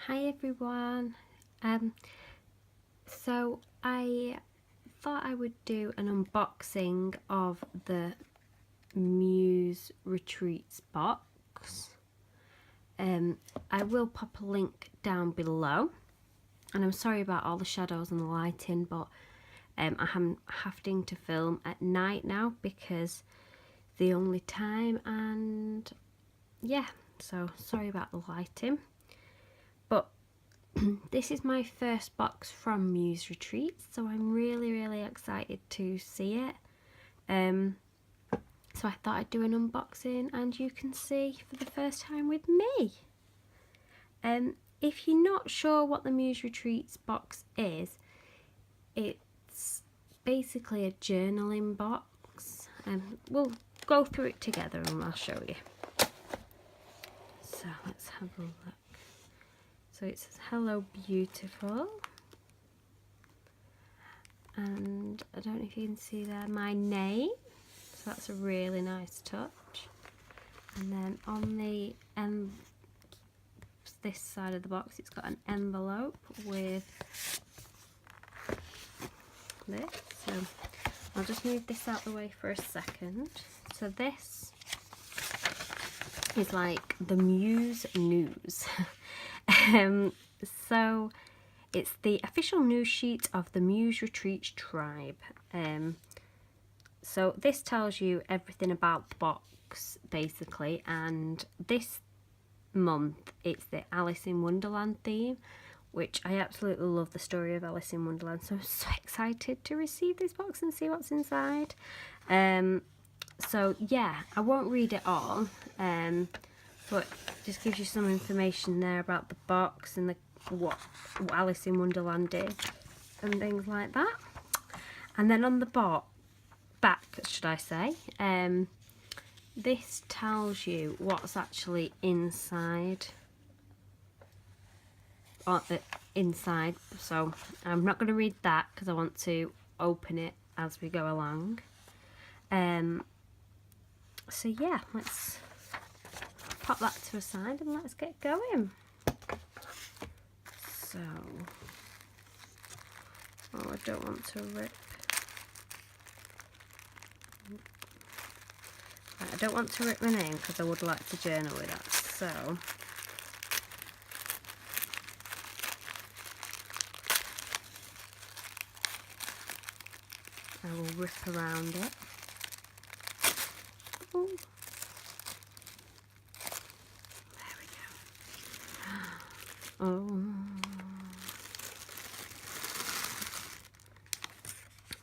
Hi everyone. So I thought I would do an unboxing of the Muse Retreats box. I will pop a link down below, and I'm sorry about all the shadows and the lighting, but I'm having to film at night now because the only time, and yeah, so sorry about the lighting. But this is my first box from Muse Retreats, so I'm really excited to see it. So I thought I'd do an unboxing and you can see for the first time with me. If you're not sure what the Muse Retreats box is, it's basically a journaling box, and we'll go through it together and I'll show you. So let's have a look. So it says, "Hello beautiful," and I don't know if you can see there my name, so that's a really nice touch. And then on the this side of the box, it's got an envelope with this. So I'll just move this out the way for a second. So this is like the Muse news. So it's the official news sheet of the Muse Retreats tribe. So this tells you everything about the box basically, and this month it's the Alice in Wonderland theme, which I absolutely love the story of Alice in Wonderland, so I'm so excited to receive this box and see what's inside. So yeah, I won't read it all, but just gives you some information there about the box and what Alice in Wonderland is and things like that. And then on the back, should I say, this tells you what's actually inside. Inside. So I'm not going to read that because I want to open it as we go along. So yeah, let's pop that to a side and let's get going. So, oh, I don't want to rip. Right, I don't want to rip my name because I would like to journal with that. So, I will rip around it. Ooh. There we go. Oh.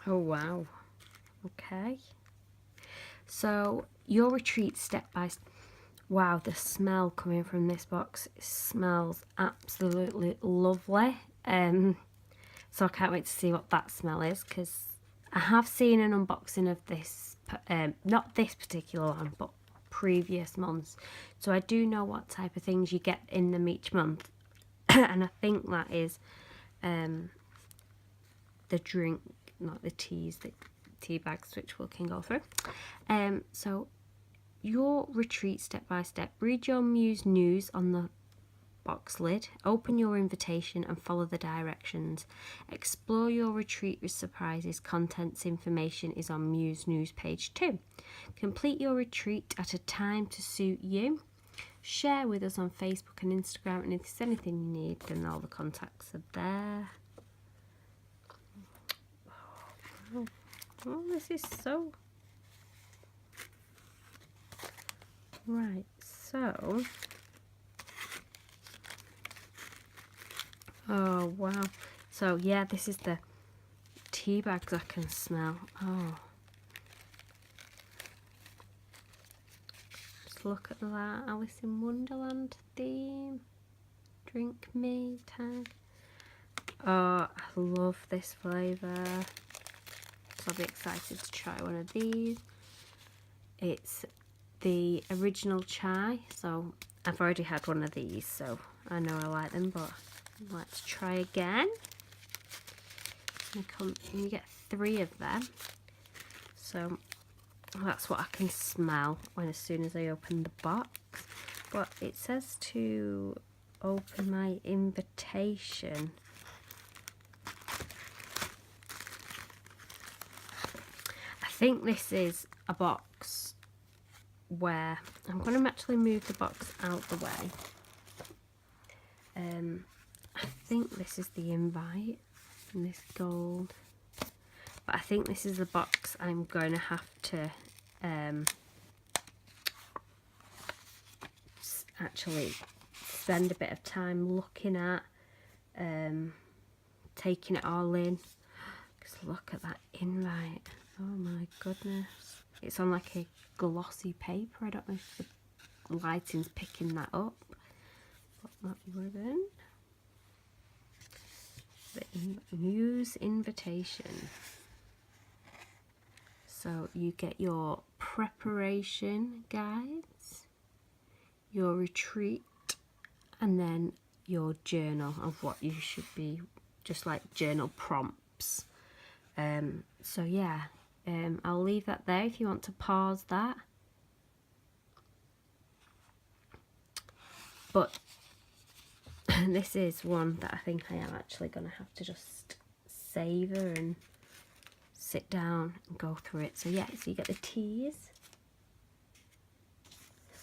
Oh wow. Okay. So your retreat step by step. Wow, the smell coming from this box, it smells absolutely lovely. So I can't wait to see what that smell is, because I have seen an unboxing of this, not this particular one, but previous months. So I do know what type of things you get in them each month. And I think that is the drink, not the teas, the tea bags, which we can go through. So your retreat step by step. Read your Muse news on the box lid, open your invitation and follow the directions. Explore your retreat with surprises. Contents information is on Muse news page 2. Complete your retreat at a time to suit you. Share with us on Facebook and Instagram, and if there's anything you need, then all the contacts are there. Oh, this is so... Right, so... Oh, wow. So, yeah, this is the tea bags I can smell. Oh. Just look at that. Alice in Wonderland theme. Drink me tag. Oh, I love this flavour. So I'll be excited to try one of these. It's the original chai. So I've already had one of these, so I know I like them, but let's try again. And you get 3 of them. So that's what I can smell as soon as I open the box. But it says to open my invitation. I think this is a box where I'm going to actually move the box out the way. I think this is the invite in this gold, but I think this is the box I'm going to have to actually spend a bit of time looking at, taking it all in. Because look at that invite. Oh my goodness. It's on like a glossy paper. I don't know if the lighting's picking that up. Put that ribbon. The Muse invitation. So you get your preparation guides, your retreat, and then your journal of what you should be, just like journal prompts. So yeah, I'll leave that there if you want to pause that. But this is one that I think I am actually going to have to just savour and sit down and go through it. So yeah, so you get the teas.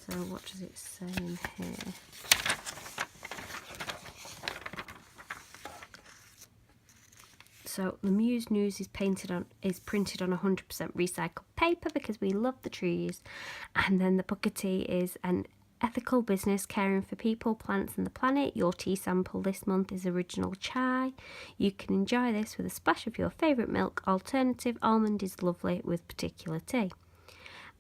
So what does it say in here? So the Muse News is printed on 100% recycled paper because we love the trees. And then the book of tea is an ethical business caring for people, plants and the planet. Your tea sample this month is original chai. You can enjoy this with a splash of your favourite milk. Alternative almond is lovely with particular tea.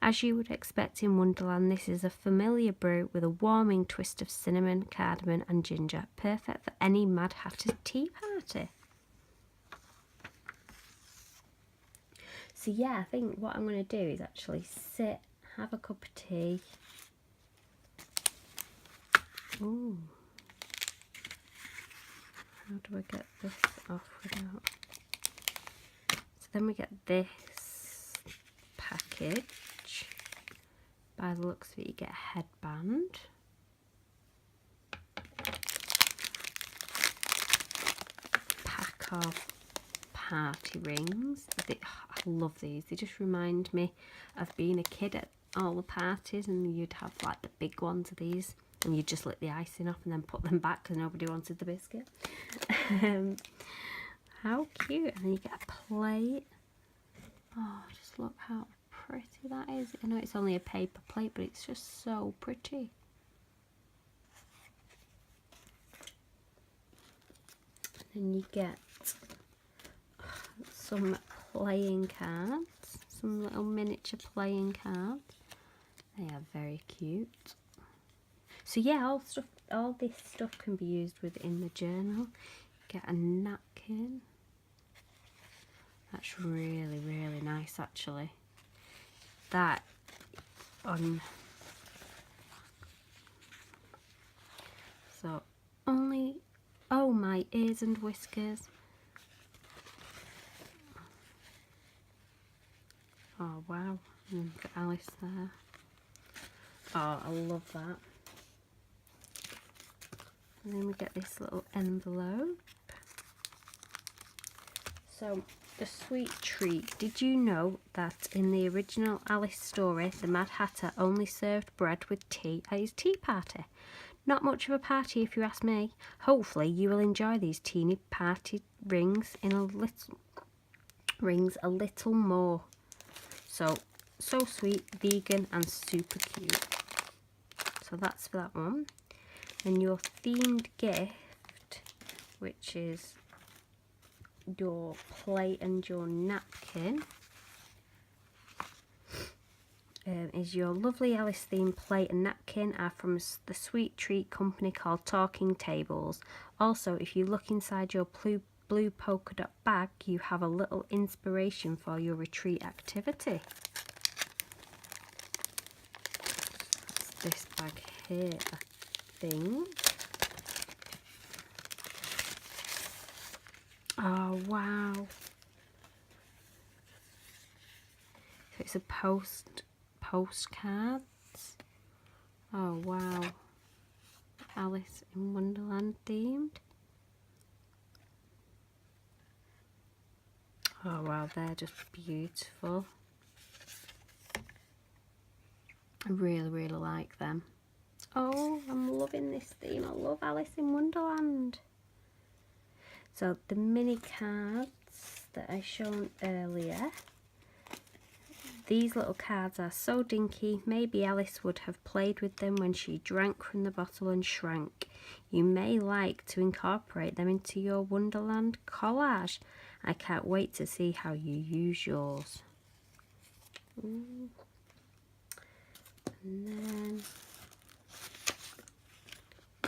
As you would expect in Wonderland, this is a familiar brew with a warming twist of cinnamon, cardamom and ginger. Perfect for any Mad Hatter's tea party. So yeah, I think what I'm going to do is actually sit, have a cup of tea. Ooh. How do I get this off without? So then we get this package. By the looks of it, you get a headband. Pack of party rings. I love these. They just remind me of being a kid at all the parties, and you'd have like the big ones of these. And you just lick the icing off and then put them back because nobody wanted the biscuit. How cute. And then you get a plate. Oh, just look how pretty that is. I know it's only a paper plate, but it's just so pretty. And then you get some playing cards. Some little miniature playing cards. They are very cute. So yeah, all this stuff can be used within the journal. Get a napkin. That's really, really nice actually. That on. So only, oh my ears and whiskers. Oh wow, and got Alice there. Oh, I love that. And then we get this little envelope. So, the sweet treat. Did you know that in the original Alice story, the Mad Hatter only served bread with tea at his tea party? Not much of a party if you ask me. Hopefully you will enjoy these teeny party rings a little more. So sweet, vegan and super cute. So that's for that one. And your themed gift, which is your plate and your napkin, is your lovely Alice themed plate and napkin are from the sweet treat company called Talking Tables. Also, if you look inside your blue polka dot bag, you have a little inspiration for your retreat activity. That's this bag here, I think. Oh wow. So it's a postcards. Oh wow. Alice in Wonderland themed. Oh wow, they're just beautiful. I really like them. Oh, I'm loving this theme. I love Alice in Wonderland. So the mini cards that I shown earlier, these little cards are so dinky, maybe Alice would have played with them when she drank from the bottle and shrank. You may like to incorporate them into your Wonderland collage. I can't wait to see how you use yours. And then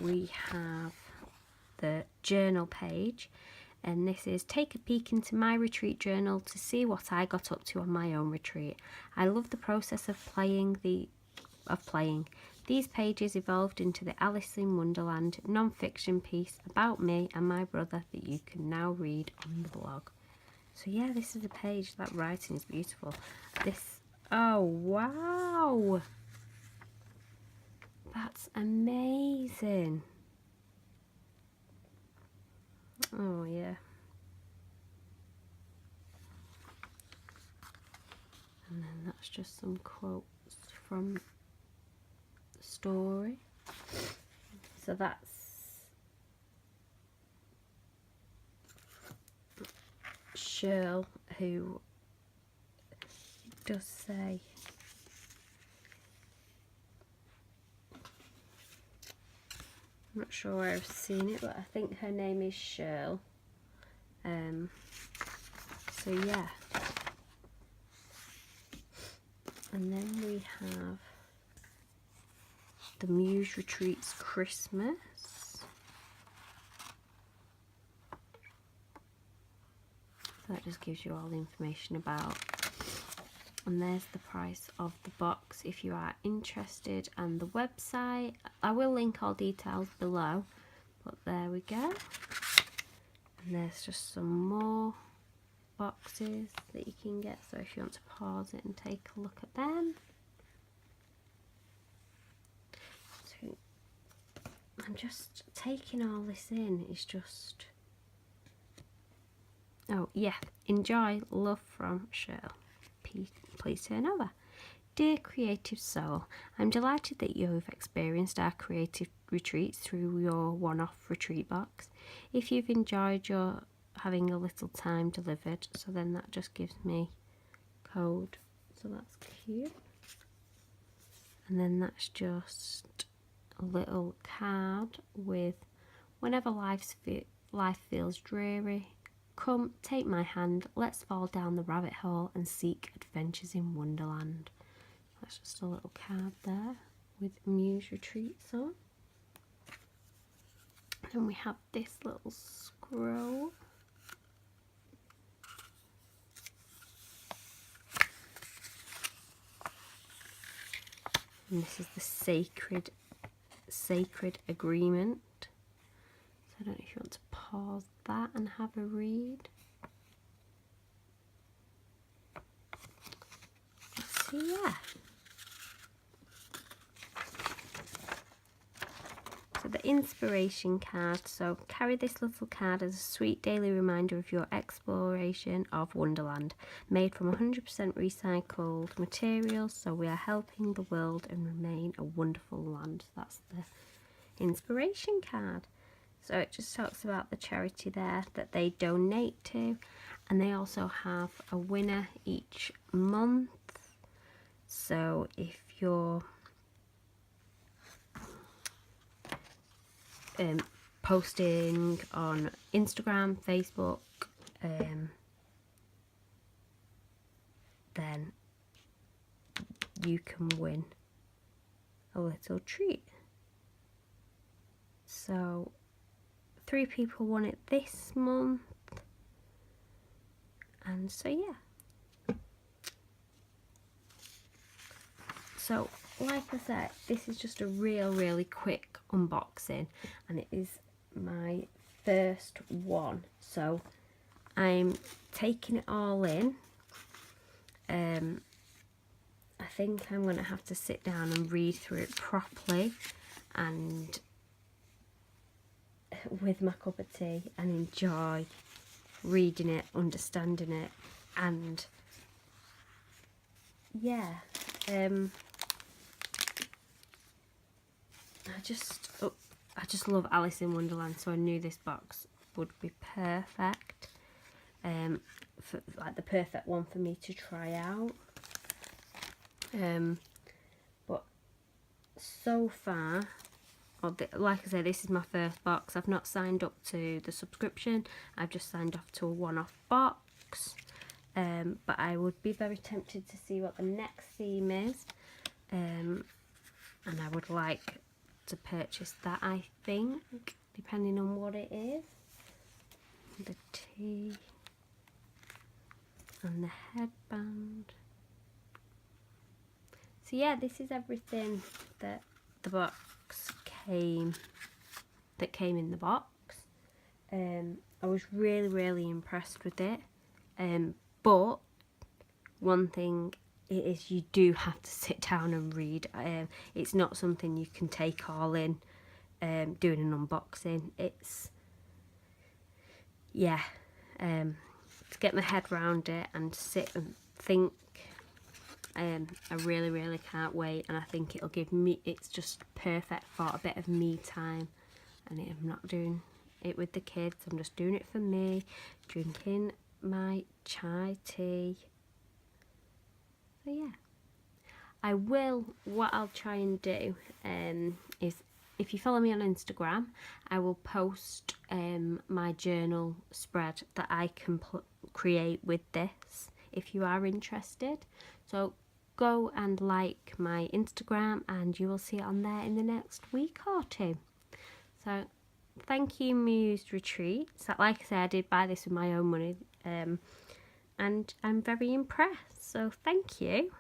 we have the journal page, and this is take a peek into my retreat journal to see what I got up to on my own retreat. I love the process of playing. These pages evolved into the Alice in Wonderland non-fiction piece about me and my brother that you can now read on the blog. So yeah, this is a page. That writing is beautiful. Oh wow, that's amazing. Oh yeah. And then that's just some quotes from the story. So that's Shirl, who does say, I'm not sure where I've seen it, but I think her name is Shirl. So yeah. And then we have the Muse Retreats Christmas. So that just gives you all the information about. And there's the price of the box if you are interested, and the website. I will link all details below, but there we go. And there's just some more boxes that you can get, so if you want to pause it and take a look at them. So I'm just taking all this in. It's just, oh yeah, enjoy, love from Shirl. Please turn over. Dear creative soul, I'm delighted that you've experienced our creative retreats through your one-off retreat box. If you've enjoyed your having a little time delivered, so then that just gives me code, so that's cute. And then that's just a little card with, whenever life feels dreary, come take my hand, let's fall down the rabbit hole and seek adventures in Wonderland. That's just a little card there with Muse Retreats on. And we have this little scroll. And this is the sacred agreement. So I don't know if you want to pause that and have a read. So yeah. So the inspiration card. So carry this little card as a sweet daily reminder of your exploration of Wonderland. Made from 100% recycled materials, so we are helping the world and remain a wonderful land. That's the inspiration card. So it just talks about the charity there that they donate to, and they also have a winner each month. So if you're posting on Instagram, Facebook, then you can win a little treat. So 3 people won it this month, and so yeah. So like I said, this is just a really quick unboxing, and it is my first one, so I'm taking it all in. I think I'm going to have to sit down and read through it properly and with my cup of tea and enjoy reading it, understanding it, and yeah, I just love Alice in Wonderland, so I knew this box would be perfect, for like the perfect one for me to try out. But so far, like I say, this is my first box. I've not signed up to the subscription. I've just signed off to a one-off box. But I would be very tempted to see what the next theme is. And I would like to purchase that, I think, depending on what it is. The tea and the headband. So yeah, this is everything that the box came in the box. I was really impressed with it. But one thing it is, you do have to sit down and read. It's not something you can take all in doing an unboxing. It's, yeah, to get my head around it and sit and think. I really can't wait, and I think it'll give me, it's just perfect for a bit of me time. And I'm not doing it with the kids, I'm just doing it for me, drinking my chai tea. So yeah, what I'll try and do is, if you follow me on Instagram, I will post my journal spread that I can create with this, if you are interested. So go and like my Instagram and you will see it on there in the next week or two. So thank you, Muse Retreats. Like I said, I did buy this with my own money, and I'm very impressed, so thank you.